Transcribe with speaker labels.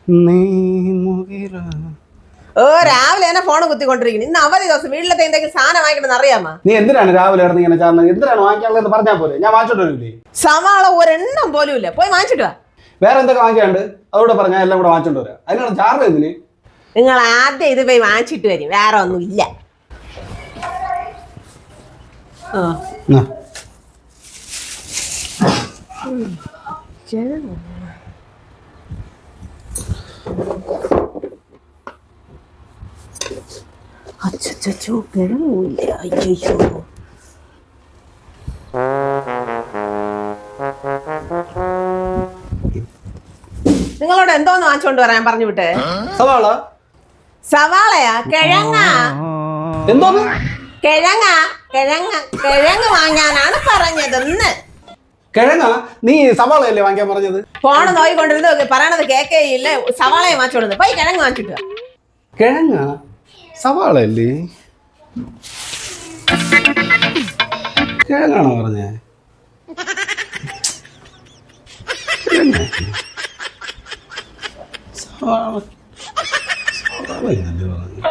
Speaker 1: നീ മുകില
Speaker 2: ഓ രാവിലെ തന്നെ ഫോൺ കുത്തിക്കൊണ്ടിരിക്കുന്നു. ഇന്ന് അവധി ദിവസം വീട്ടിലത്തെ എന്തെങ്കിലും സാധനം വാങ്ങിക്കണമെന്ന് അറിയാമോ?
Speaker 1: നീ എന്തിനാണ് രാവിലെ ഇറങ്ങി ഇങ്ങനെ ചാടുന്നത്? എന്തിനാണ് വാങ്ങിക്കാനുള്ളത് പറഞ്ഞാൽ പോലെ ഞാൻ വാങ്ങിച്ചോണ്ട് വരില്ലേ?
Speaker 2: സവാള ഒരെണ്ണം പോലും ഇല്ല, പോയി വാങ്ങിച്ചിട്ട് വാ.
Speaker 1: വേറെ എന്തൊക്കെ വാങ്ങിക്കാണ്ട് അതുകൂടെ പറഞ്ഞാൽ എല്ലാം കൂടെ വാങ്ങിച്ചോണ്ട് വരാം. അതിനാണ് ചാർജ് എന്തിന്?
Speaker 2: നിങ്ങൾ ആദ്യം ഇത് പോയി വാങ്ങിച്ചിട്ട് വരും, വേറെ ഒന്നും ഇല്ല. അച്ചോ കിഴങ്ങൂല്ല. അയ്യോ നിങ്ങളോട് എന്തോന്ന് വാങ്ങിച്ചോണ്ട് വരാൻ പറഞ്ഞു വിട്ടേ?
Speaker 1: സവാള.
Speaker 2: സവാളയാ? കിഴങ്ങാ?
Speaker 1: എന്തോന്ന്
Speaker 2: കിഴങ്ങ് വാങ്ങാനാണ് പറഞ്ഞതെന്ന്.
Speaker 1: കിഴങ്ങ? നീ സവാളയല്ലേ വാങ്ങിക്കാൻ പറഞ്ഞത്?
Speaker 2: ഫോണ് നോക്കിക്കൊണ്ടിരുന്ന് പറയണത് കേക്കേയില്ല. സവാളയെ വാങ്ങിച്ചോണ്ട് പോയി കിഴങ്ങ് വാങ്ങിച്ചിട്ട്.
Speaker 1: കിഴങ്ങ? സവാളയല്ലേ? കിഴങ്ങാണോ പറഞ്ഞേ? സവാള സവാളയല്ലേ പറഞ്ഞു?